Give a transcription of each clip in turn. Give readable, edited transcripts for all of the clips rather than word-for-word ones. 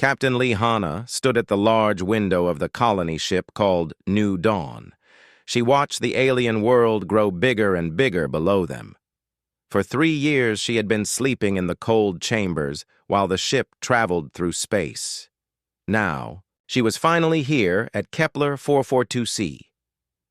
Captain Hana stood at the large window of the colony ship called New Dawn. She watched the alien world grow bigger and bigger below them. For 3 years she had been sleeping in the cold chambers while the ship traveled through space. Now, she was finally here at Kepler 442c.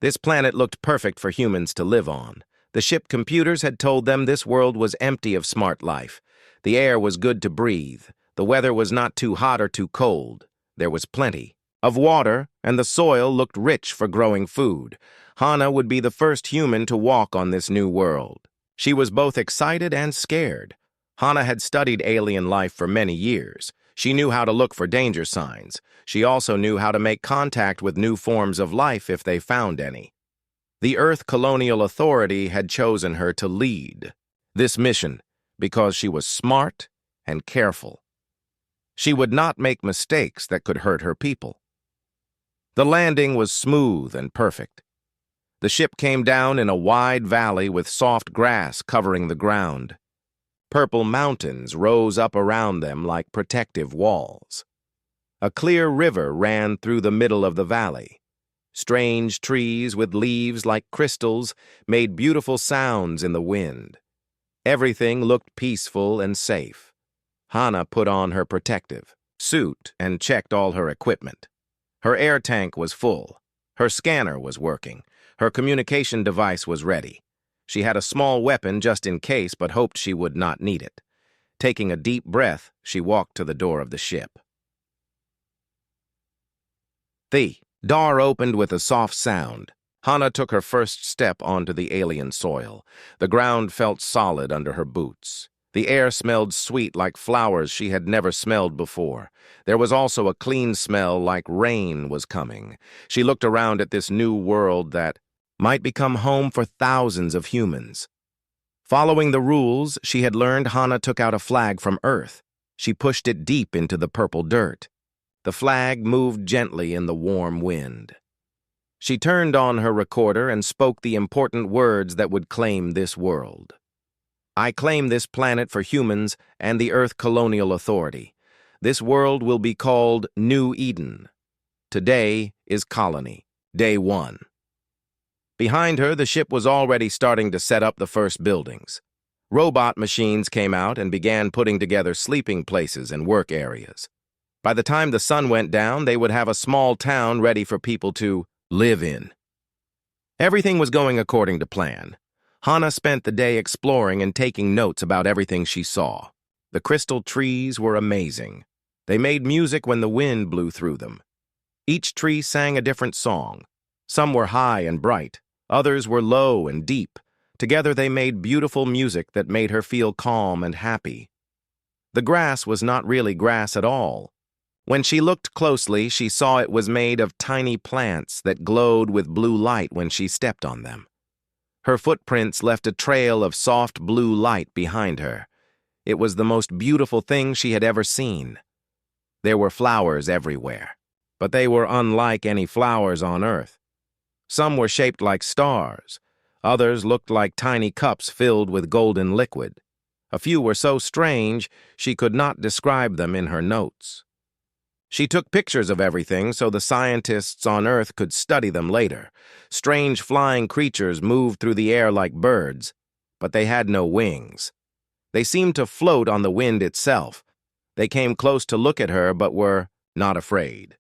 This planet looked perfect for humans to live on. The ship computers had told them this world was empty of smart life. The air was good to breathe. The weather was not too hot or too cold. There was plenty of water, and the soil looked rich for growing food. Hana would be the first human to walk on this new world. She was both excited and scared. Hana had studied alien life for many years. She knew how to look for danger signs. She also knew how to make contact with new forms of life if they found any. The Earth Colonial Authority had chosen her to lead this mission because she was smart and careful. She would not make mistakes that could hurt her people. The landing was smooth and perfect. The ship came down in a wide valley with soft grass covering the ground. Purple mountains rose up around them like protective walls. A clear river ran through the middle of the valley. Strange trees with leaves like crystals made beautiful sounds in the wind. Everything looked peaceful and safe. Hana put on her protective suit and checked all her equipment. Her air tank was full. Her scanner was working. Her communication device was ready. She had a small weapon just in case, but hoped she would not need it. Taking a deep breath, she walked to the door of the ship. The door opened with a soft sound. Hana took her first step onto the alien soil. The ground felt solid under her boots. The air smelled sweet like flowers she had never smelled before. There was also a clean smell like rain was coming. She looked around at this new world that might become home for thousands of humans. Following the rules she had learned, Hana took out a flag from Earth. She pushed it deep into the purple dirt. The flag moved gently in the warm wind. She turned on her recorder and spoke the important words that would claim this world. I claim this planet for humans and the Earth Colonial Authority. This world will be called New Eden. Today is Colony, Day 1. Behind her, the ship was already starting to set up the first buildings. Robot machines came out and began putting together sleeping places and work areas. By the time the sun went down, they would have a small town ready for people to live in. Everything was going according to plan. Hana spent the day exploring and taking notes about everything she saw. The crystal trees were amazing. They made music when the wind blew through them. Each tree sang a different song. Some were high and bright. Others were low and deep. Together they made beautiful music that made her feel calm and happy. The grass was not really grass at all. When she looked closely, she saw it was made of tiny plants that glowed with blue light when she stepped on them. Her footprints left a trail of soft blue light behind her. It was the most beautiful thing she had ever seen. There were flowers everywhere, but they were unlike any flowers on Earth. Some were shaped like stars. Others looked like tiny cups filled with golden liquid. A few were so strange she could not describe them in her notes. She took pictures of everything so the scientists on Earth could study them later. Strange flying creatures moved through the air like birds, but they had no wings. They seemed to float on the wind itself. They came close to look at her but were not afraid.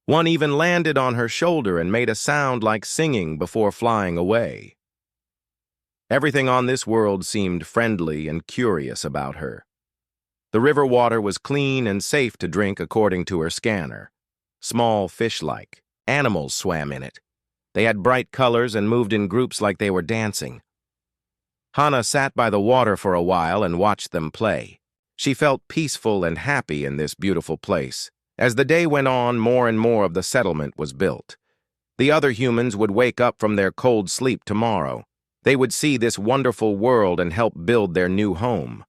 One even landed on her shoulder and made a sound like singing before flying away. Everything on this world seemed friendly and curious about her. The river water was clean and safe to drink according to her scanner. Small fish-like animals swam in it. They had bright colors and moved in groups like they were dancing. Hana sat by the water for a while and watched them play. She felt peaceful and happy in this beautiful place. As the day went on, more and more of the settlement was built. The other humans would wake up from their cold sleep tomorrow. They would see this wonderful world and help build their new home.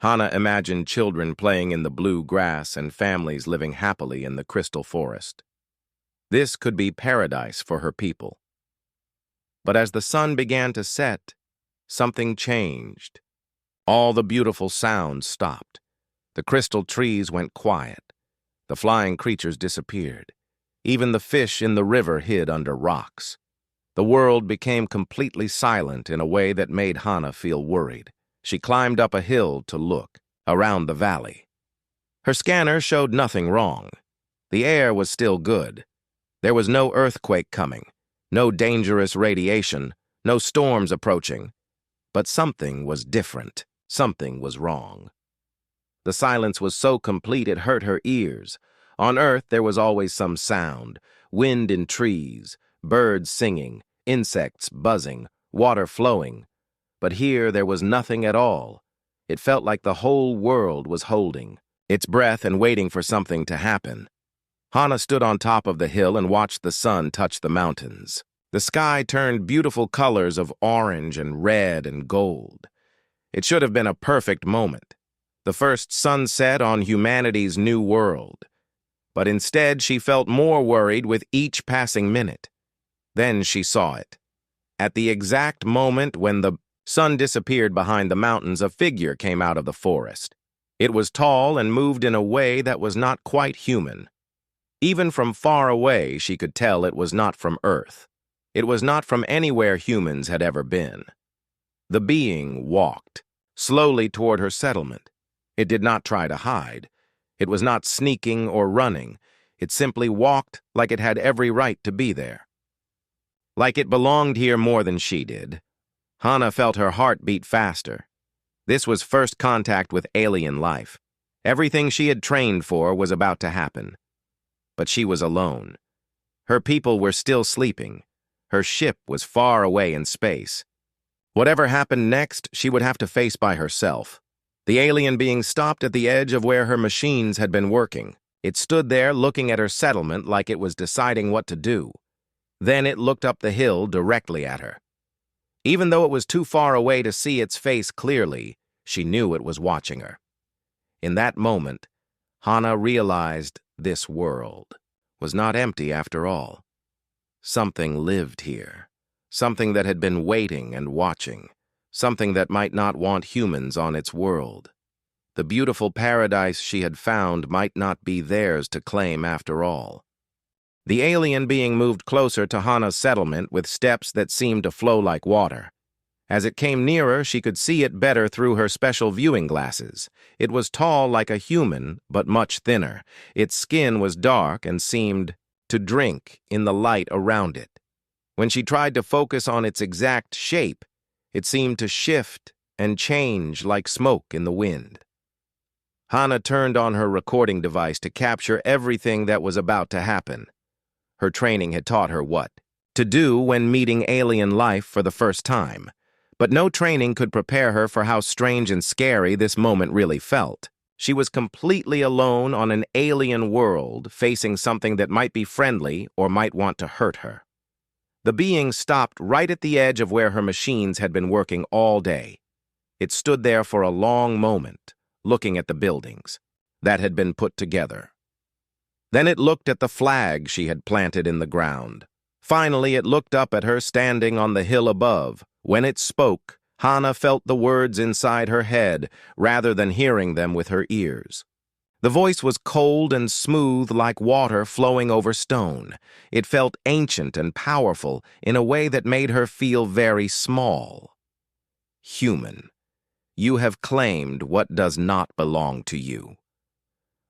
Hana imagined children playing in the blue grass and families living happily in the crystal forest. This could be paradise for her people. But as the sun began to set, something changed. All the beautiful sounds stopped. The crystal trees went quiet. The flying creatures disappeared. Even the fish in the river hid under rocks. The world became completely silent in a way that made Hana feel worried. She climbed up a hill to look around the valley. Her scanner showed nothing wrong. The air was still good. There was no earthquake coming, no dangerous radiation, no storms approaching. But something was different. Something was wrong. The silence was so complete it hurt her ears. On Earth there was always some sound: wind in trees, birds singing, insects buzzing, water flowing. But here there was nothing at all. It felt like the whole world was holding its breath and waiting for something to happen. Hana stood on top of the hill and watched the sun touch the mountains. The sky turned beautiful colors of orange and red and gold. It should have been a perfect moment, the first sunset on humanity's new world. But instead, she felt more worried with each passing minute. Then she saw it. At the exact moment when the sun disappeared behind the mountains, a figure came out of the forest. It was tall and moved in a way that was not quite human. Even from far away, she could tell it was not from Earth. It was not from anywhere humans had ever been. The being walked slowly toward her settlement. It did not try to hide. It was not sneaking or running. It simply walked like it had every right to be there. Like it belonged here more than she did. Hana felt her heart beat faster. This was first contact with alien life. Everything she had trained for was about to happen. But she was alone. Her people were still sleeping. Her ship was far away in space. Whatever happened next, she would have to face by herself. The alien being stopped at the edge of where her machines had been working. It stood there looking at her settlement like it was deciding what to do. Then it looked up the hill directly at her. Even though it was too far away to see its face clearly, she knew it was watching her. In that moment, Hana realized this world was not empty after all. Something lived here. Something that had been waiting and watching. Something that might not want humans on its world. The beautiful paradise she had found might not be theirs to claim after all. The alien being moved closer to Hana's settlement with steps that seemed to flow like water. As it came nearer, she could see it better through her special viewing glasses. It was tall like a human, but much thinner. Its skin was dark and seemed to drink in the light around it. When she tried to focus on its exact shape, it seemed to shift and change like smoke in the wind. Hana turned on her recording device to capture everything that was about to happen. Her training had taught her what to do when meeting alien life for the first time, but no training could prepare her for how strange and scary this moment really felt. She was completely alone on an alien world, facing something that might be friendly or might want to hurt her. The being stopped right at the edge of where her machines had been working all day. It stood there for a long moment, looking at the buildings that had been put together. Then it looked at the flag she had planted in the ground. Finally, it looked up at her standing on the hill above. When it spoke, Hana felt the words inside her head rather than hearing them with her ears. The voice was cold and smooth like water flowing over stone. It felt ancient and powerful in a way that made her feel very small. Human, you have claimed what does not belong to you.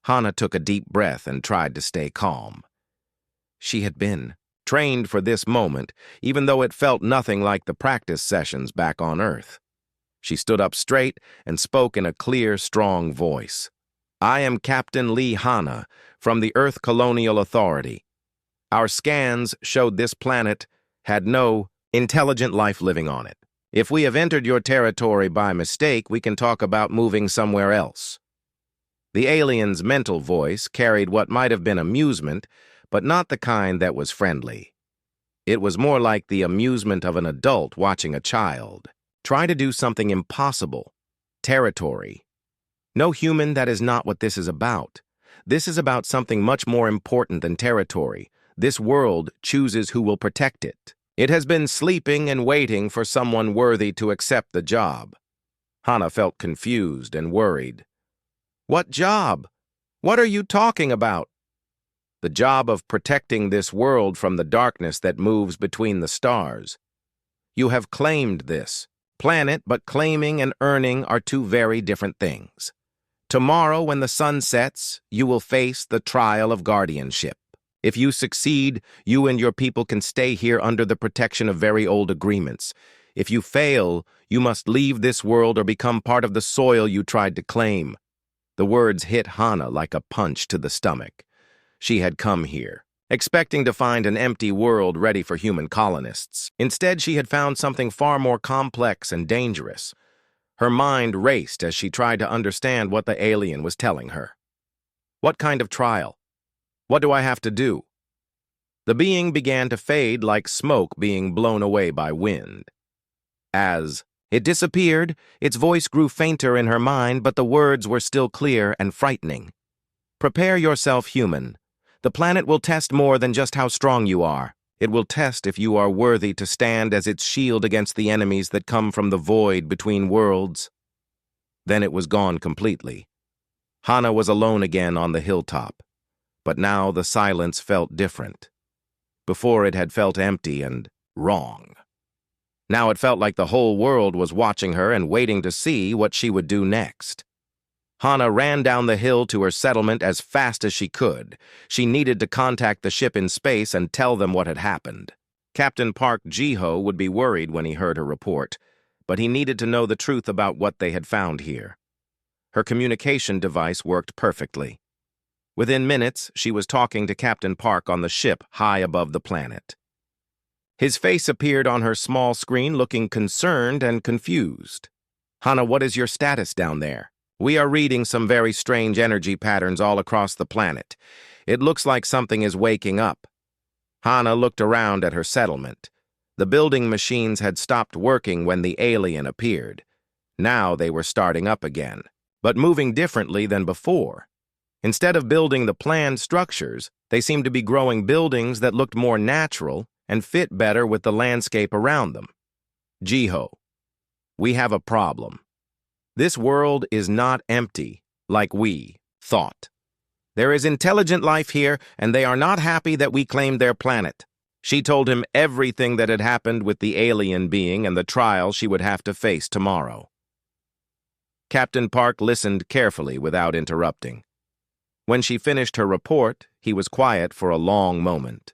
Hana took a deep breath and tried to stay calm. She had been trained for this moment, even though it felt nothing like the practice sessions back on Earth. She stood up straight and spoke in a clear, strong voice. I am Captain Lee Hana from the Earth Colonial Authority. Our scans showed this planet had no intelligent life living on it. If we have entered your territory by mistake, we can talk about moving somewhere else. The alien's mental voice carried what might have been amusement, but not the kind that was friendly. It was more like the amusement of an adult watching a child. Try to do something impossible. Territory. No, human, that is not what this is about. This is about something much more important than territory. This world chooses who will protect it. It has been sleeping and waiting for someone worthy to accept the job. Hana felt confused and worried. What job? What are you talking about? The job of protecting this world from the darkness that moves between the stars. You have claimed this planet, but claiming and earning are two very different things. Tomorrow, when the sun sets, you will face the trial of guardianship. If you succeed, you and your people can stay here under the protection of very old agreements. If you fail, you must leave this world or become part of the soil you tried to claim. The words hit Hannah like a punch to the stomach. She had come here, expecting to find an empty world ready for human colonists. Instead, she had found something far more complex and dangerous. Her mind raced as she tried to understand what the alien was telling her. What kind of trial? What do I have to do? The being began to fade like smoke being blown away by wind. As it disappeared, its voice grew fainter in her mind, but the words were still clear and frightening. Prepare yourself, human. The planet will test more than just how strong you are. It will test if you are worthy to stand as its shield against the enemies that come from the void between worlds. Then it was gone completely. Hannah was alone again on the hilltop, but now the silence felt different. Before it had felt empty and wrong. Now it felt like the whole world was watching her and waiting to see what she would do next. Hannah ran down the hill to her settlement as fast as she could. She needed to contact the ship in space and tell them what had happened. Captain Park Jiho would be worried when he heard her report, but he needed to know the truth about what they had found here. Her communication device worked perfectly. Within minutes, she was talking to Captain Park on the ship high above the planet. His face appeared on her small screen, looking concerned and confused. Hannah, what is your status down there? We are reading some very strange energy patterns all across the planet. It looks like something is waking up. Hannah looked around at her settlement. The building machines had stopped working when the alien appeared. Now they were starting up again, but moving differently than before. Instead of building the planned structures, they seemed to be growing buildings that looked more natural and fit better with the landscape around them. Jiho, we have a problem. This world is not empty, like we thought. There is intelligent life here, and they are not happy that we claimed their planet. She told him everything that had happened with the alien being and the trial she would have to face tomorrow. Captain Park listened carefully without interrupting. When she finished her report, he was quiet for a long moment.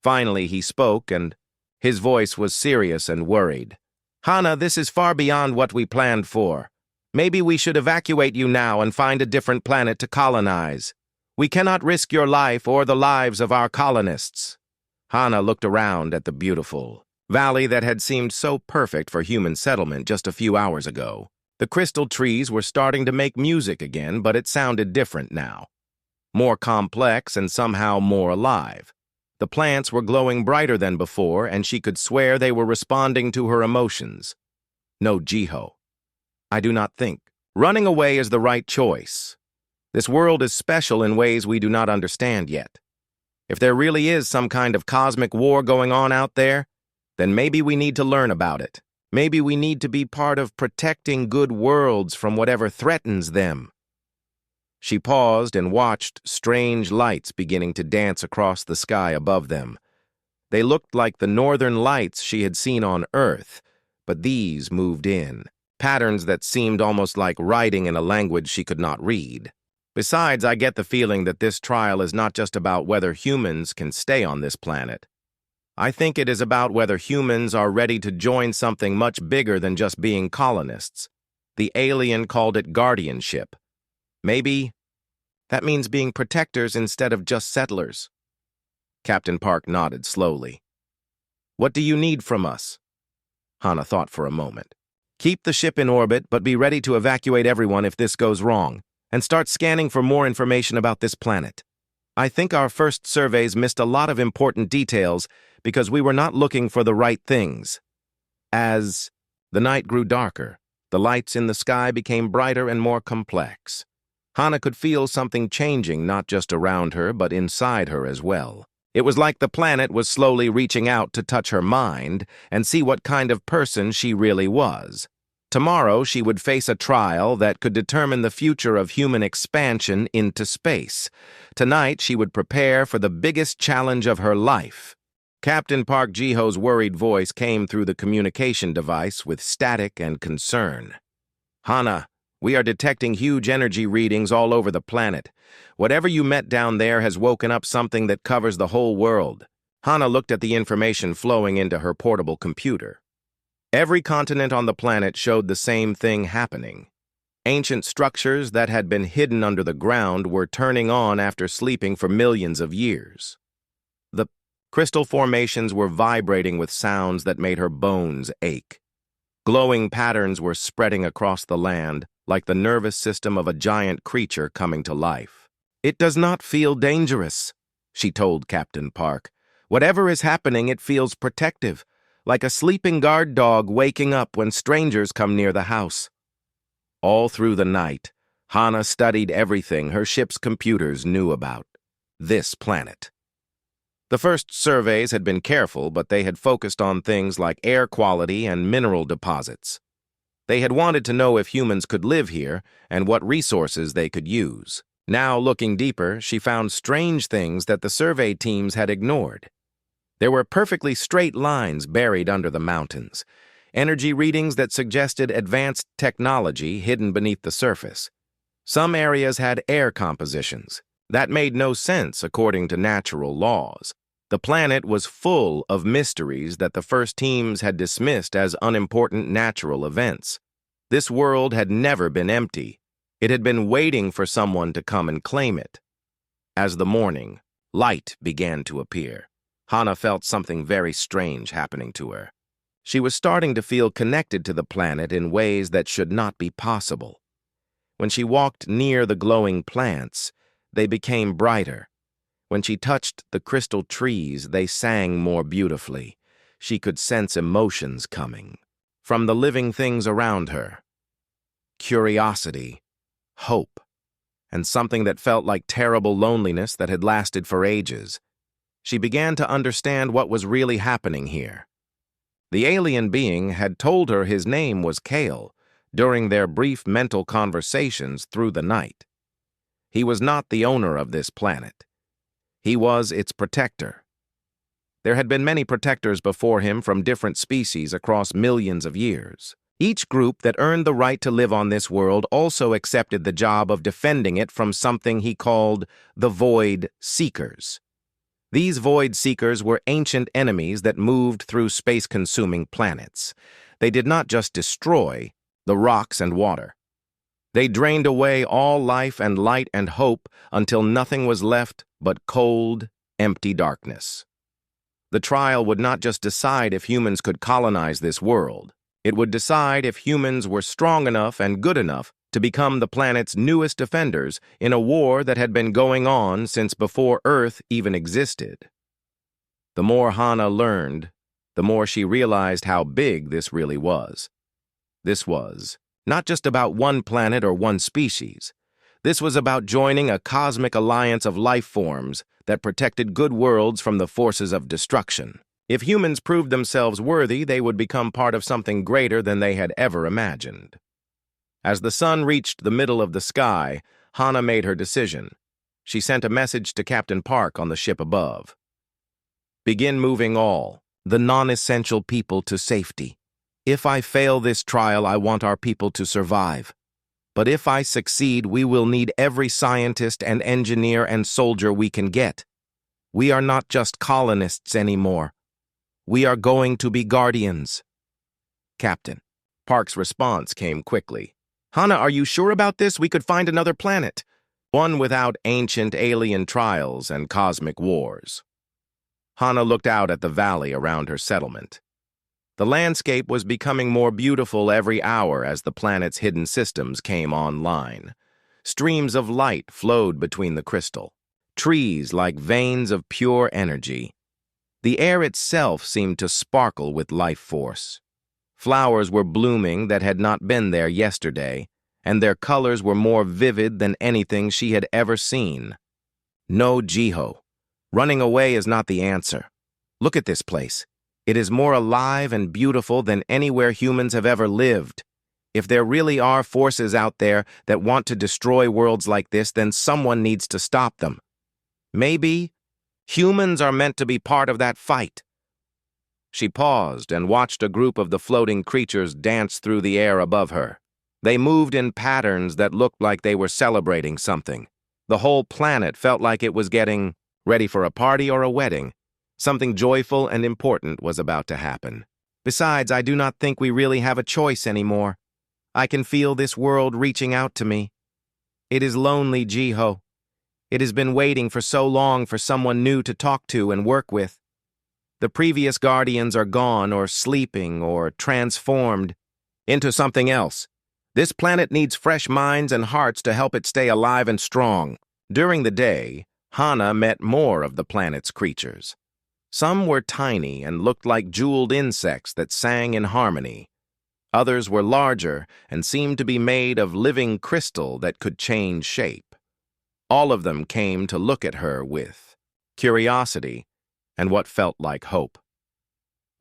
Finally, he spoke, and his voice was serious and worried. Hannah, this is far beyond what we planned for. Maybe we should evacuate you now and find a different planet to colonize. We cannot risk your life or the lives of our colonists. Hannah looked around at the beautiful valley that had seemed so perfect for human settlement just a few hours ago. The crystal trees were starting to make music again, but it sounded different now. More complex and somehow more alive. The plants were glowing brighter than before, and she could swear they were responding to her emotions. No, Jiho. I do not think. Running away is the right choice. This world is special in ways we do not understand yet. If there really is some kind of cosmic war going on out there, then maybe we need to learn about it. Maybe we need to be part of protecting good worlds from whatever threatens them. She paused and watched strange lights beginning to dance across the sky above them. They looked like the northern lights she had seen on Earth, but these moved in. Patterns that seemed almost like writing in a language she could not read. Besides, I get the feeling that this trial is not just about whether humans can stay on this planet. I think it is about whether humans are ready to join something much bigger than just being colonists. The alien called it guardianship. Maybe that means being protectors instead of just settlers. Captain Park nodded slowly. What do you need from us? Hannah thought for a moment. Keep the ship in orbit, but be ready to evacuate everyone if this goes wrong, and start scanning for more information about this planet. I think our first surveys missed a lot of important details because we were not looking for the right things. As the night grew darker, the lights in the sky became brighter and more complex. Hannah could feel something changing not just around her, but inside her as well. It was like the planet was slowly reaching out to touch her mind and see what kind of person she really was. Tomorrow, she would face a trial that could determine the future of human expansion into space. Tonight, she would prepare for the biggest challenge of her life. Captain Park Ji-ho's worried voice came through the communication device with static and concern. "Hana, we are detecting huge energy readings all over the planet. Whatever you met down there has woken up something that covers the whole world." Hana looked at the information flowing into her portable computer. Every continent on the planet showed the same thing happening. Ancient structures that had been hidden under the ground were turning on after sleeping for millions of years. The crystal formations were vibrating with sounds that made her bones ache. Glowing patterns were spreading across the land, like the nervous system of a giant creature coming to life. "It does not feel dangerous," she told Captain Park. "Whatever is happening, it feels protective, like a sleeping guard dog waking up when strangers come near the house." All through the night, Hana studied everything her ship's computers knew about this planet. The first surveys had been careful, but they had focused on things like air quality and mineral deposits. They had wanted to know if humans could live here and what resources they could use. Now, looking deeper, she found strange things that the survey teams had ignored. There were perfectly straight lines buried under the mountains, energy readings that suggested advanced technology hidden beneath the surface. Some areas had air compositions. That made no sense according to natural laws. The planet was full of mysteries that the first teams had dismissed as unimportant natural events. This world had never been empty. It had been waiting for someone to come and claim it. As the morning, light began to appear. Hana felt something very strange happening to her. She was starting to feel connected to the planet in ways that should not be possible. When she walked near the glowing plants, they became brighter. When she touched the crystal trees, they sang more beautifully. She could sense emotions coming from the living things around her. Curiosity, hope, and something that felt like terrible loneliness that had lasted for ages. She began to understand what was really happening here. The alien being had told her his name was Kale during their brief mental conversations through the night. He was not the owner of this planet. He was its protector. There had been many protectors before him from different species across millions of years. Each group that earned the right to live on this world also accepted the job of defending it from something he called the Void Seekers. These Void Seekers were ancient enemies that moved through space-consuming planets. They did not just destroy the rocks and water. They drained away all life and light and hope until nothing was left but cold, empty darkness. The trial would not just decide if humans could colonize this world. It would decide if humans were strong enough and good enough to become the planet's newest defenders in a war that had been going on since before Earth even existed. The more Hana learned, the more she realized how big this really was. This was not just about one planet or one species. This was about joining a cosmic alliance of life forms that protected good worlds from the forces of destruction. If humans proved themselves worthy, they would become part of something greater than they had ever imagined. As the sun reached the middle of the sky, Hana made her decision. She sent a message to Captain Park on the ship above. "Begin moving all, the non-essential people to safety. If I fail this trial, I want our people to survive. But if I succeed, we will need every scientist and engineer and soldier we can get. We are not just colonists anymore. We are going to be guardians." Captain Park's response came quickly. "Hana, are you sure about this? We could find another planet. One without ancient alien trials and cosmic wars." Hana looked out at the valley around her settlement. The landscape was becoming more beautiful every hour as the planet's hidden systems came online. Streams of light flowed between the crystal, trees like veins of pure energy. The air itself seemed to sparkle with life force. Flowers were blooming that had not been there yesterday, and their colors were more vivid than anything she had ever seen. "No, Ji-ho. Running away is not the answer. Look at this place. It is more alive and beautiful than anywhere humans have ever lived. If there really are forces out there that want to destroy worlds like this, then someone needs to stop them. Maybe humans are meant to be part of that fight. She paused and watched a group of the floating creatures dance through the air above her. They moved in patterns that looked like they were celebrating something. The whole planet felt like it was getting ready for a party or a wedding. Something joyful and important was about to happen. Besides, I do not think we really have a choice anymore. I can feel this world reaching out to me. It is lonely, Jiho. It has been waiting for so long for someone new to talk to and work with. The previous guardians are gone or sleeping or transformed into something else. This planet needs fresh minds and hearts to help it stay alive and strong. During the day, Hana met more of the planet's creatures. Some were tiny and looked like jeweled insects that sang in harmony. Others were larger and seemed to be made of living crystal that could change shape. All of them came to look at her with curiosity and what felt like hope.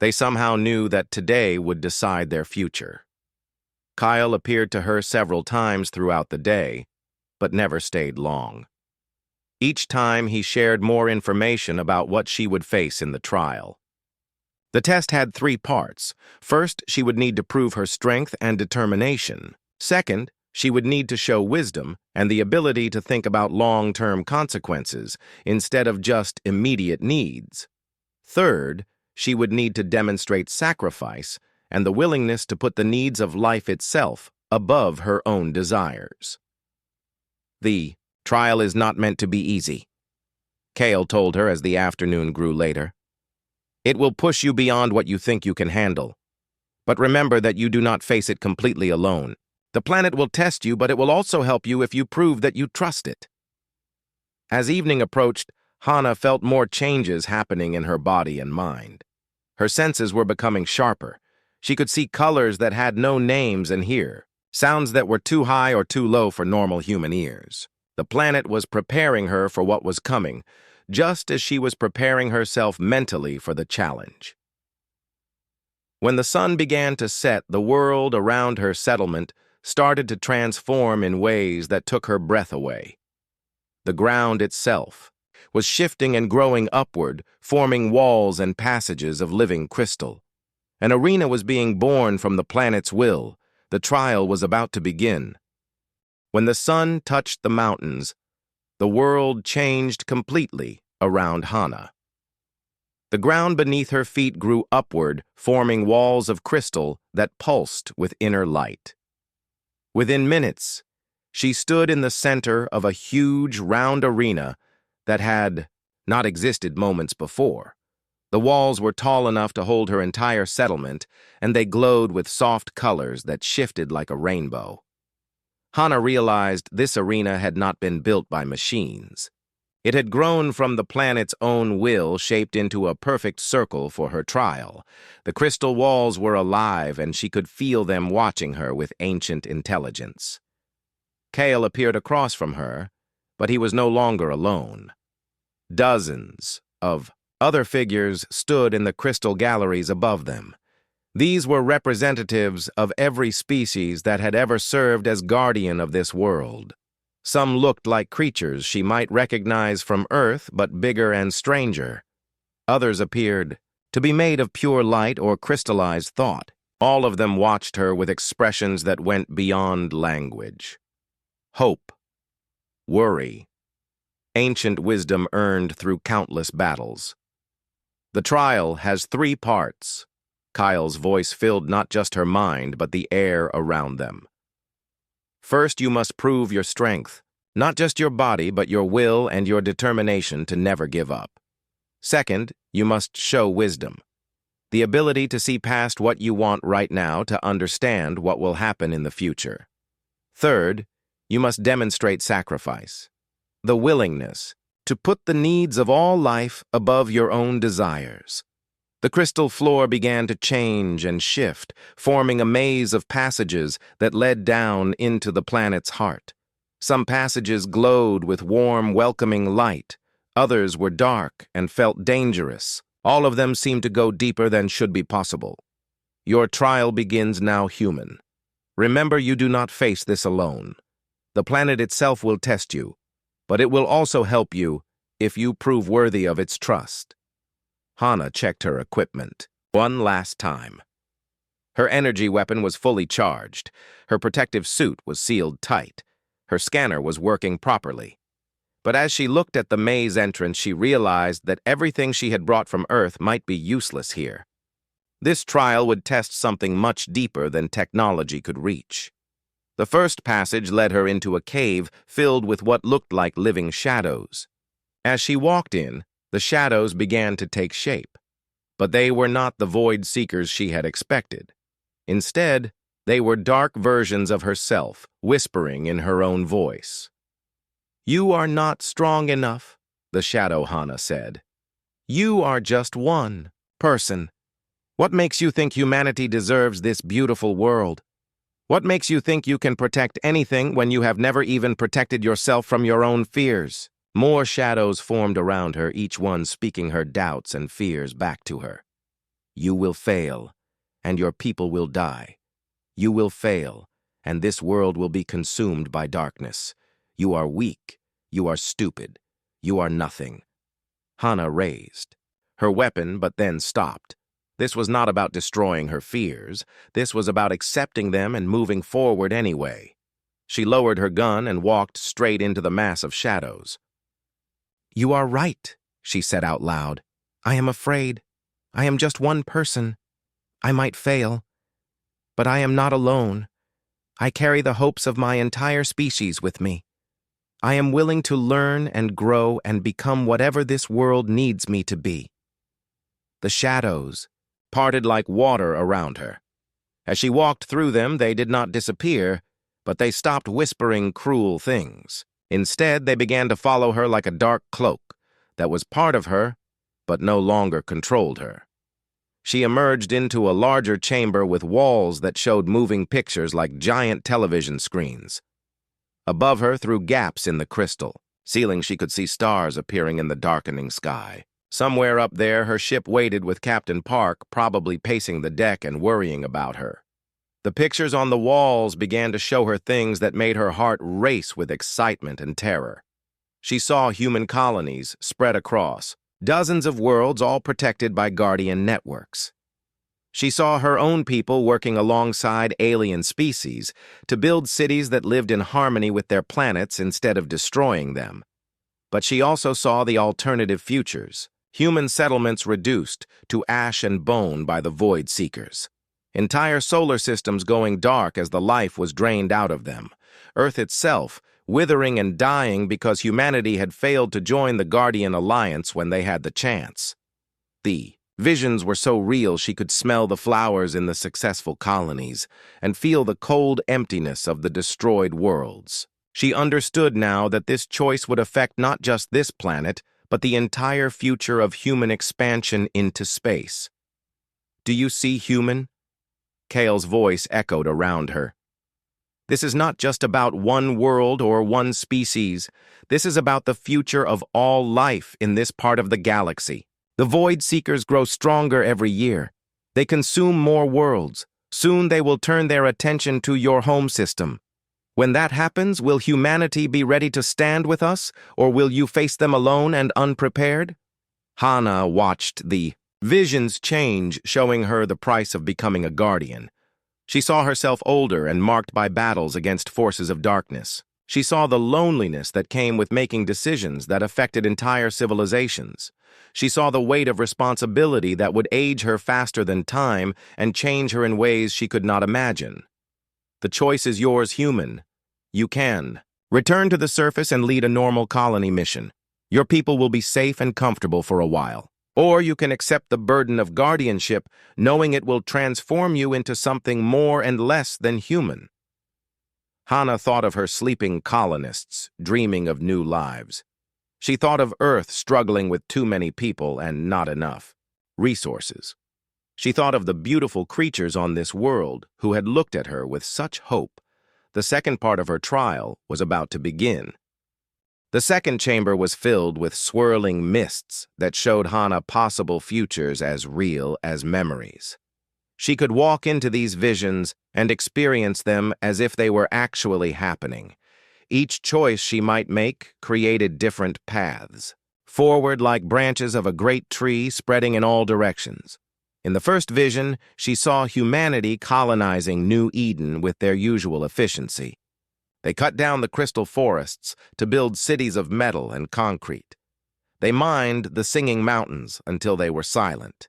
They somehow knew that today would decide their future. Kyle appeared to her several times throughout the day, but never stayed long. Each time he shared more information about what she would face in the trial. The test had 3 parts. First, she would need to prove her strength and determination. Second, she would need to show wisdom and the ability to think about long-term consequences instead of just immediate needs. Third, she would need to demonstrate sacrifice and the willingness to put the needs of life itself above her own desires. The trial is not meant to be easy, Kale told her as the afternoon grew later. It will push you beyond what you think you can handle. But remember that you do not face it completely alone. The planet will test you, but it will also help you if you prove that you trust it. As evening approached, Hana felt more changes happening in her body and mind. Her senses were becoming sharper. She could see colors that had no names and hear sounds that were too high or too low for normal human ears. The planet was preparing her for what was coming, just as she was preparing herself mentally for the challenge. When the sun began to set, the world around her settlement started to transform in ways that took her breath away. The ground itself was shifting and growing upward, forming walls and passages of living crystal. An arena was being born from the planet's will. The trial was about to begin. When the sun touched the mountains, the world changed completely around Hana. The ground beneath her feet grew upward, forming walls of crystal that pulsed with inner light. Within minutes, she stood in the center of a huge, round arena that had not existed moments before. The walls were tall enough to hold her entire settlement, and they glowed with soft colors that shifted like a rainbow. Hana realized this arena had not been built by machines. It had grown from the planet's own will, shaped into a perfect circle for her trial. The crystal walls were alive, and she could feel them watching her with ancient intelligence. Kale appeared across from her, but he was no longer alone. Dozens of other figures stood in the crystal galleries above them. These were representatives of every species that had ever served as guardian of this world. Some looked like creatures she might recognize from Earth, but bigger and stranger. Others appeared to be made of pure light or crystallized thought. All of them watched her with expressions that went beyond language. Hope, worry, ancient wisdom earned through countless battles. The trial has 3 parts. Kyle's voice filled not just her mind, but the air around them. First, you must prove your strength, not just your body, but your will and your determination to never give up. Second, you must show wisdom, the ability to see past what you want right now to understand what will happen in the future. Third, you must demonstrate sacrifice, the willingness to put the needs of all life above your own desires. The crystal floor began to change and shift, forming a maze of passages that led down into the planet's heart. Some passages glowed with warm, welcoming light. Others were dark and felt dangerous. All of them seemed to go deeper than should be possible. Your trial begins now, human. Remember, you do not face this alone. The planet itself will test you, but it will also help you if you prove worthy of its trust. Hana checked her equipment one last time. Her energy weapon was fully charged. Her protective suit was sealed tight. Her scanner was working properly. But as she looked at the maze entrance, she realized that everything she had brought from Earth might be useless here. This trial would test something much deeper than technology could reach. The first passage led her into a cave filled with what looked like living shadows. As she walked in, the shadows began to take shape. But they were not the void seekers she had expected. Instead, they were dark versions of herself, whispering in her own voice. "You are not strong enough," the shadow Hana said. "You are just one person. What makes you think humanity deserves this beautiful world? What makes you think you can protect anything when you have never even protected yourself from your own fears?" More shadows formed around her, each one speaking her doubts and fears back to her. "You will fail, and your people will die. You will fail, and this world will be consumed by darkness. You are weak. You are stupid. You are nothing." Hana raised her weapon, but then stopped. This was not about destroying her fears. This was about accepting them and moving forward anyway. She lowered her gun and walked straight into the mass of shadows. "You are right," she said out loud. "I am afraid. I am just one person. I might fail. But I am not alone. I carry the hopes of my entire species with me. I am willing to learn and grow and become whatever this world needs me to be." The shadows parted like water around her. As she walked through them, they did not disappear, but they stopped whispering cruel things. Instead, they began to follow her like a dark cloak that was part of her, but no longer controlled her. She emerged into a larger chamber with walls that showed moving pictures like giant television screens. Above her, through gaps in the crystal ceiling, she could see stars appearing in the darkening sky. Somewhere up there, her ship waited with Captain Park, probably pacing the deck and worrying about her. The pictures on the walls began to show her things that made her heart race with excitement and terror. She saw human colonies spread across, dozens of worlds all protected by guardian networks. She saw her own people working alongside alien species to build cities that lived in harmony with their planets instead of destroying them. But she also saw the alternative futures, human settlements reduced to ash and bone by the void seekers. Entire solar systems going dark as the life was drained out of them. Earth itself withering and dying because humanity had failed to join the Guardian Alliance when they had the chance. The visions were so real she could smell the flowers in the successful colonies and feel the cold emptiness of the destroyed worlds. She understood now that this choice would affect not just this planet, but the entire future of human expansion into space. "Do you see human?" Kale's voice echoed around her. "This is not just about one world or one species. This is about the future of all life in this part of the galaxy. The Void Seekers grow stronger every year. They consume more worlds. Soon they will turn their attention to your home system. When that happens, will humanity be ready to stand with us, or will you face them alone and unprepared?" Hana watched the visions change, showing her the price of becoming a guardian. She saw herself older and marked by battles against forces of darkness. She saw the loneliness that came with making decisions that affected entire civilizations. She saw the weight of responsibility that would age her faster than time and change her in ways she could not imagine. The choice is yours, human. You can return to the surface and lead a normal colony mission. Your people will be safe and comfortable for a while. Or you can accept the burden of guardianship, knowing it will transform you into something more and less than human. Hana thought of her sleeping colonists, dreaming of new lives. She thought of Earth struggling with too many people and not enough resources. She thought of the beautiful creatures on this world who had looked at her with such hope. The second part of her trial was about to begin. The second chamber was filled with swirling mists that showed Hana possible futures as real as memories. She could walk into these visions and experience them as if they were actually happening. Each choice she might make created different paths, forward like branches of a great tree spreading in all directions. In the first vision, she saw humanity colonizing New Eden with their usual efficiency. They cut down the crystal forests to build cities of metal and concrete. They mined the singing mountains until they were silent.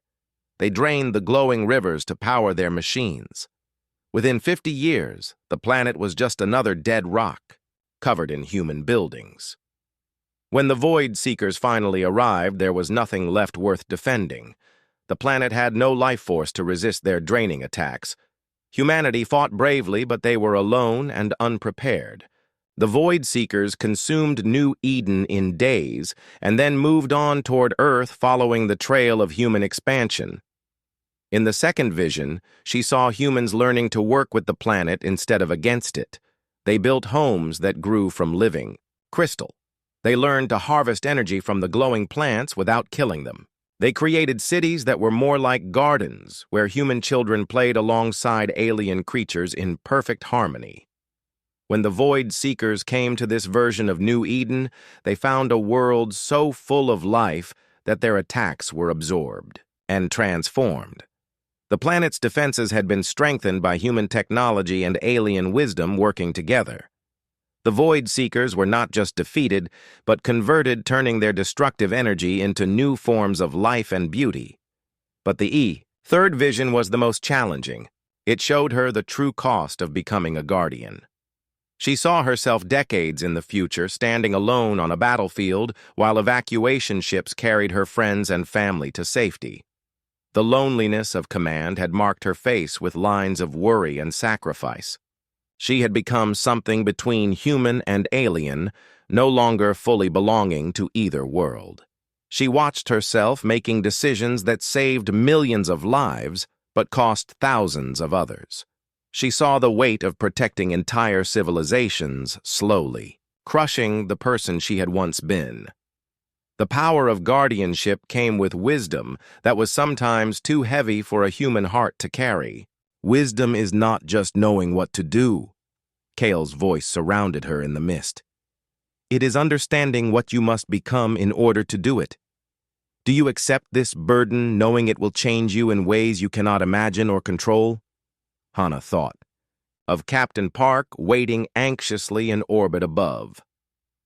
They drained the glowing rivers to power their machines. Within 50 years, the planet was just another dead rock, covered in human buildings. When the Void Seekers finally arrived, there was nothing left worth defending. The planet had no life force to resist their draining attacks. Humanity fought bravely, but they were alone and unprepared. The Void Seekers consumed New Eden in days and then moved on toward Earth following the trail of human expansion. In the second vision, she saw humans learning to work with the planet instead of against it. They built homes that grew from living crystal. They learned to harvest energy from the glowing plants without killing them. They created cities that were more like gardens, where human children played alongside alien creatures in perfect harmony. When the Void Seekers came to this version of New Eden, they found a world so full of life that their attacks were absorbed and transformed. The planet's defenses had been strengthened by human technology and alien wisdom working together. The Void Seekers were not just defeated, but converted, turning their destructive energy into new forms of life and beauty. But the third vision was the most challenging. It showed her the true cost of becoming a guardian. She saw herself decades in the future, standing alone on a battlefield while evacuation ships carried her friends and family to safety. The loneliness of command had marked her face with lines of worry and sacrifice. She had become something between human and alien, no longer fully belonging to either world. She watched herself making decisions that saved millions of lives, but cost thousands of others. She saw the weight of protecting entire civilizations slowly, crushing the person she had once been. The power of guardianship came with wisdom that was sometimes too heavy for a human heart to carry. Wisdom is not just knowing what to do. Kale's voice surrounded her in the mist. It is understanding what you must become in order to do it. Do you accept this burden, knowing it will change you in ways you cannot imagine or control? Hannah thought of Captain Park waiting anxiously in orbit above.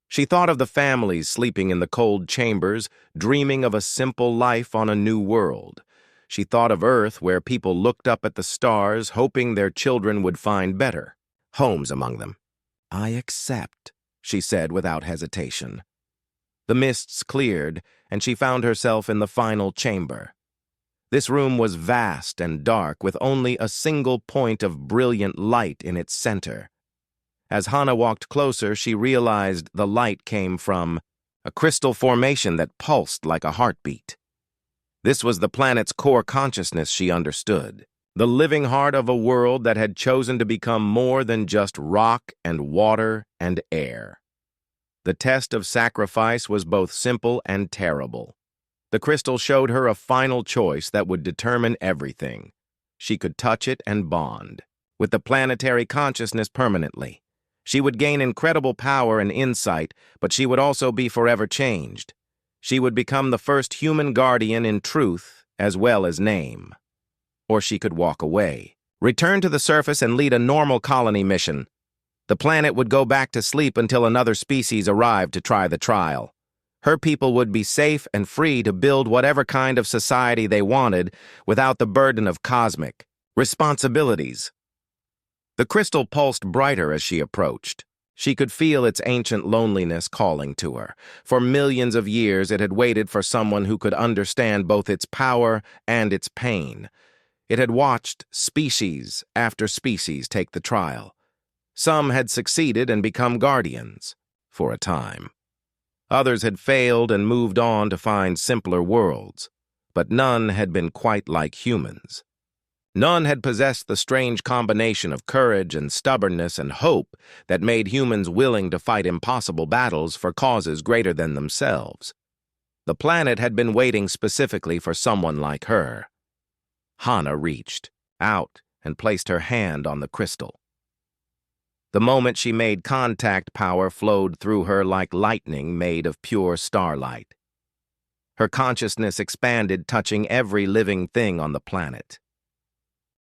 She thought of the families sleeping in the cold chambers, dreaming of a simple life on a new world. She thought of Earth, where people looked up at the stars, hoping their children would find better homes among them. I accept, she said without hesitation. The mists cleared, and she found herself in the final chamber. This room was vast and dark, with only a single point of brilliant light in its center. As Hannah walked closer, she realized the light came from a crystal formation that pulsed like a heartbeat. This was the planet's core consciousness, she understood. The living heart of a world that had chosen to become more than just rock and water and air. The test of sacrifice was both simple and terrible. The crystal showed her a final choice that would determine everything. She could touch it and bond with the planetary consciousness permanently. She would gain incredible power and insight, but she would also be forever changed. She would become the first human guardian in truth as well as name. Or she could walk away, return to the surface and lead a normal colony mission. The planet would go back to sleep until another species arrived to try the trial. Her people would be safe and free to build whatever kind of society they wanted without the burden of cosmic responsibilities. The crystal pulsed brighter as she approached. She could feel its ancient loneliness calling to her. For millions of years it had waited for someone who could understand both its power and its pain. It had watched species after species take the trial. Some had succeeded and become guardians, for a time. Others had failed and moved on to find simpler worlds, but none had been quite like humans. None had possessed the strange combination of courage and stubbornness and hope that made humans willing to fight impossible battles for causes greater than themselves. The planet had been waiting specifically for someone like her. Hannah reached. out and placed her hand on the crystal. The moment she made contact, power flowed through her like lightning made of pure starlight. Her consciousness expanded, touching every living thing on the planet.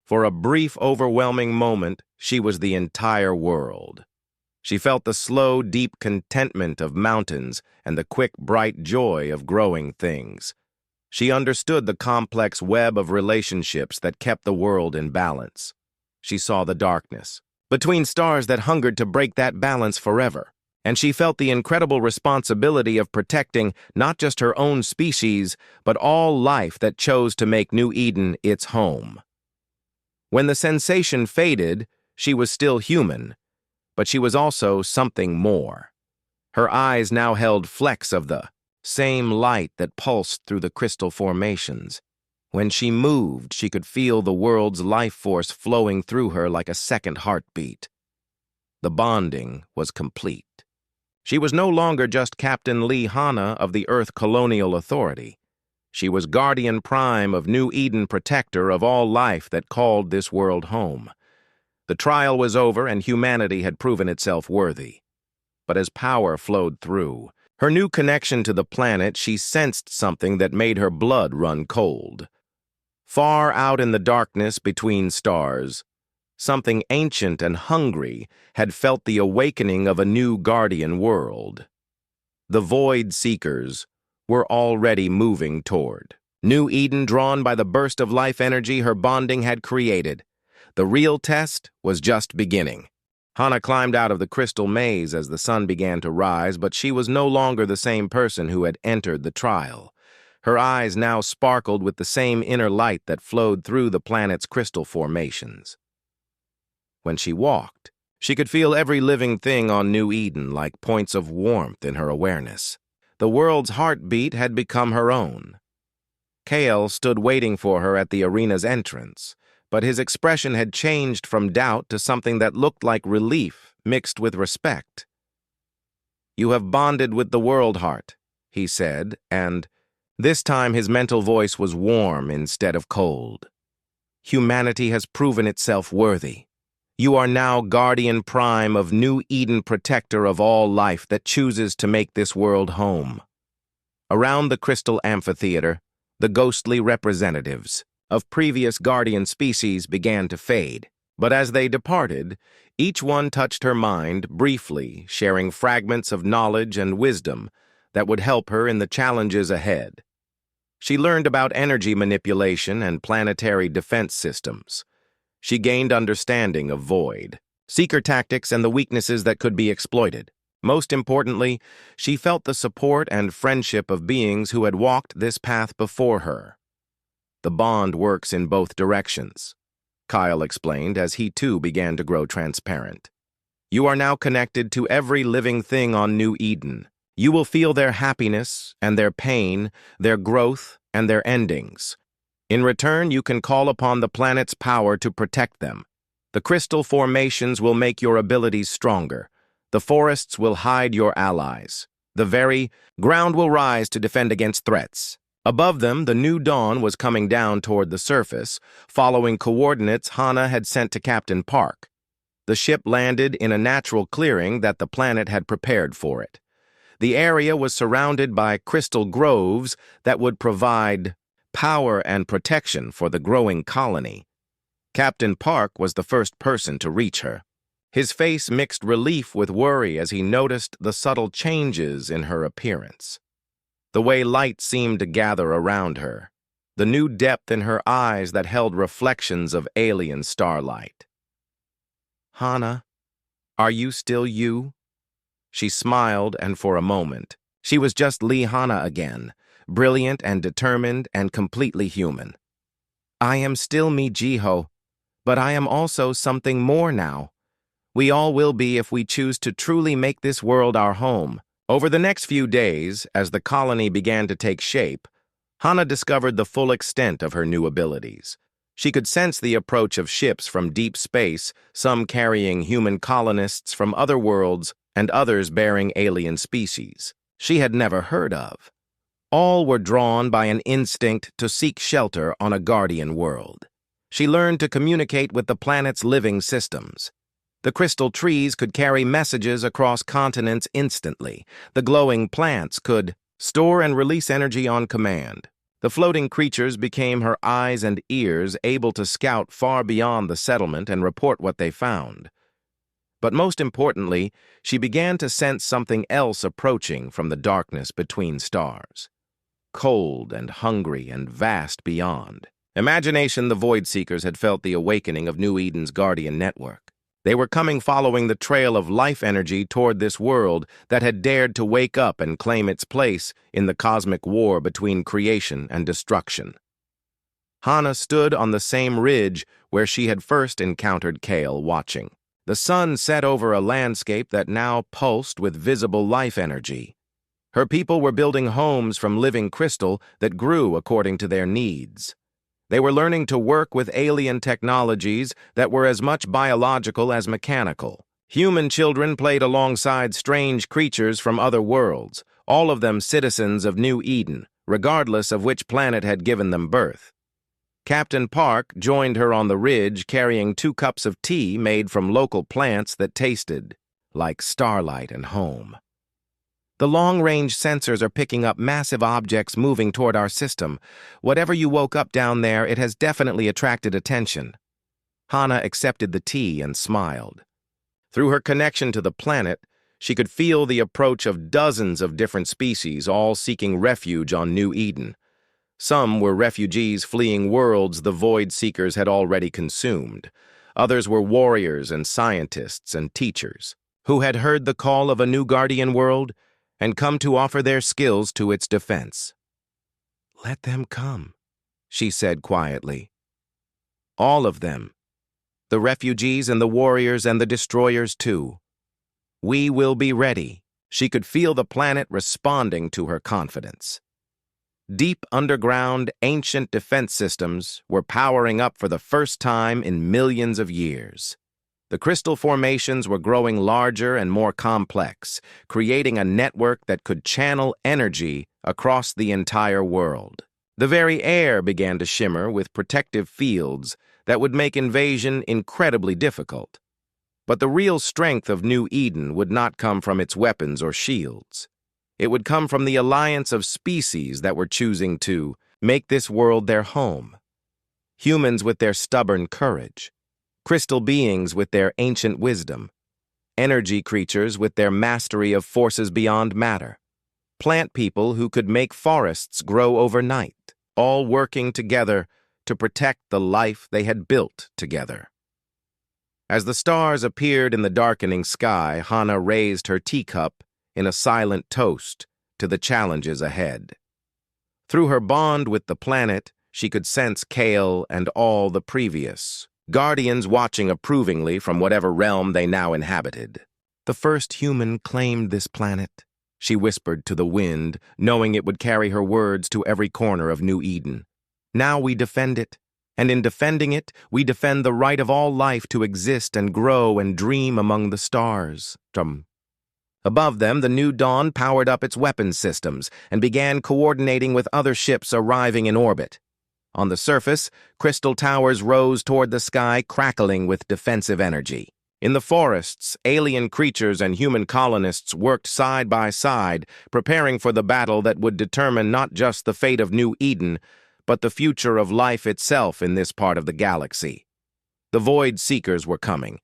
For a brief, overwhelming moment, she was the entire world. She felt the slow, deep contentment of mountains and the quick, bright joy of growing things. She understood the complex web of relationships that kept the world in balance. She saw the darkness between stars that hungered to break that balance forever, and she felt the incredible responsibility of protecting not just her own species, but all life that chose to make New Eden its home. When the sensation faded, she was still human, but she was also something more. Her eyes now held flecks of the same light that pulsed through the crystal formations. When she moved, she could feel the world's life force flowing through her like a second heartbeat. The bonding was complete. She was no longer just Captain Lee Hanna of the Earth Colonial Authority. She was Guardian Prime of New Eden, protector of all life that called this world home. The trial was over and humanity had proven itself worthy. But as power flowed through her new connection to the planet, she sensed something that made her blood run cold. Far out in the darkness between stars, something ancient and hungry had felt the awakening of a new guardian world. The Void Seekers were already moving toward New Eden, drawn by the burst of life energy her bonding had created. The real test was just beginning. Hanna climbed out of the crystal maze as the sun began to rise, but she was no longer the same person who had entered the trial. Her eyes now sparkled with the same inner light that flowed through the planet's crystal formations. When she walked, she could feel every living thing on New Eden like points of warmth in her awareness. The world's heartbeat had become her own. Kale stood waiting for her at the arena's entrance, but his expression had changed from doubt to something that looked like relief mixed with respect. "You have bonded with the world, Heart," he said, and this time his mental voice was warm instead of cold. "Humanity has proven itself worthy. You are now Guardian Prime of New Eden, protector of all life that chooses to make this world home." Around the crystal amphitheater, the ghostly representatives of previous guardian species began to fade, but as they departed, each one touched her mind briefly, sharing fragments of knowledge and wisdom that would help her in the challenges ahead. She learned about energy manipulation and planetary defense systems. She gained understanding of Void Seeker tactics and the weaknesses that could be exploited. Most importantly, she felt the support and friendship of beings who had walked this path before her. "The bond works in both directions," Kyle explained as he too began to grow transparent. "You are now connected to every living thing on New Eden. You will feel their happiness and their pain, their growth and their endings. In return, you can call upon the planet's power to protect them. The crystal formations will make your abilities stronger. The forests will hide your allies. The very ground will rise to defend against threats." Above them, the new dawn was coming down toward the surface, following coordinates Hanna had sent to Captain Park. The ship landed in a natural clearing that the planet had prepared for it. The area was surrounded by crystal groves that would provide power and protection for the growing colony. Captain Park was the first person to reach her. His face mixed relief with worry as he noticed the subtle changes in her appearance. The way light seemed to gather around her, the new depth in her eyes that held reflections of alien starlight. "Hanna, are you still you?" She smiled, and for a moment, she was just Lee Hanna again, brilliant and determined and completely human. "I am still me, Jiho, but I am also something more now. We all will be if we choose to truly make this world our home." Over the next few days, as the colony began to take shape, Hanna discovered the full extent of her new abilities. She could sense the approach of ships from deep space, some carrying human colonists from other worlds and others bearing alien species she had never heard of. All were drawn by an instinct to seek shelter on a guardian world. She learned to communicate with the planet's living systems. The crystal trees could carry messages across continents instantly. The glowing plants could store and release energy on command. The floating creatures became her eyes and ears, able to scout far beyond the settlement and report what they found. But most importantly, she began to sense something else approaching from the darkness between stars. Cold and hungry and vast beyond. Imagination, the Void Seekers had felt the awakening of New Eden's guardian network. They were coming following the trail of life energy toward this world that had dared to wake up and claim its place in the cosmic war between creation and destruction. Hana stood on the same ridge where she had first encountered Kale, watching. The sun set over a landscape that now pulsed with visible life energy. Her people were building homes from living crystal that grew according to their needs. They were learning to work with alien technologies that were as much biological as mechanical. Human children played alongside strange creatures from other worlds, all of them citizens of New Eden, regardless of which planet had given them birth. Captain Park joined her on the ridge carrying 2 cups of tea made from local plants that tasted like starlight and home. The long-range sensors are picking up massive objects moving toward our system. Whatever you woke up down there, it has definitely attracted attention. Hana accepted the tea and smiled. Through her connection to the planet, she could feel the approach of dozens of different species, all seeking refuge on New Eden. Some were refugees fleeing worlds the Void Seekers had already consumed. Others were warriors and scientists and teachers who had heard the call of a new guardian world and come to offer their skills to its defense. "Let them come," she said quietly. "All of them. The refugees and the warriors and the destroyers too. We will be ready." She could feel the planet responding to her confidence. Deep underground, ancient defense systems were powering up for the first time in millions of years. The crystal formations were growing larger and more complex, creating a network that could channel energy across the entire world. The very air began to shimmer with protective fields that would make invasion incredibly difficult. But the real strength of New Eden would not come from its weapons or shields. It would come from the alliance of species that were choosing to make this world their home. Humans with their stubborn courage. Crystal beings with their ancient wisdom, energy creatures with their mastery of forces beyond matter, plant people who could make forests grow overnight, all working together to protect the life they had built together. As the stars appeared in the darkening sky, Hana raised her teacup in a silent toast to the challenges ahead. Through her bond with the planet, she could sense Kale and all the previous guardians watching approvingly from whatever realm they now inhabited. "The first human claimed this planet," she whispered to the wind, knowing it would carry her words to every corner of New Eden. "Now we defend it, and in defending it, we defend the right of all life to exist and grow and dream among the stars." Above them, the new dawn powered up its weapons systems and began coordinating with other ships arriving in orbit. On the surface, crystal towers rose toward the sky, crackling with defensive energy. In the forests, alien creatures and human colonists worked side by side, preparing for the battle that would determine not just the fate of New Eden, but the future of life itself in this part of the galaxy. The Void Seekers were coming,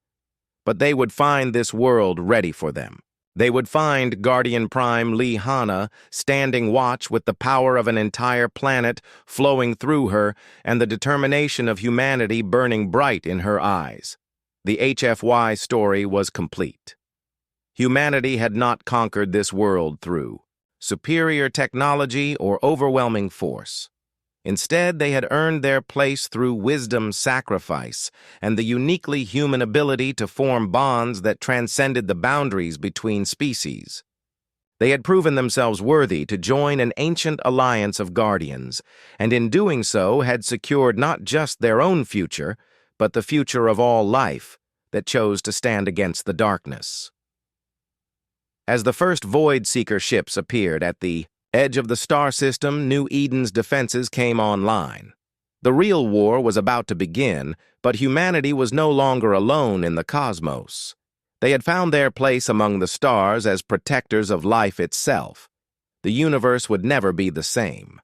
but they would find this world ready for them. They would find Guardian Prime Lee Hana standing watch with the power of an entire planet flowing through her and the determination of humanity burning bright in her eyes. The HFY story was complete. Humanity had not conquered this world through superior technology or overwhelming force. Instead, they had earned their place through wisdom, sacrifice, and the uniquely human ability to form bonds that transcended the boundaries between species. They had proven themselves worthy to join an ancient alliance of guardians, and in doing so had secured not just their own future, but the future of all life that chose to stand against the darkness. As the first Void Seeker ships appeared at the edge of the star system, New Eden's defenses came online. The real war was about to begin, but humanity was no longer alone in the cosmos. They had found their place among the stars as protectors of life itself. The universe would never be the same.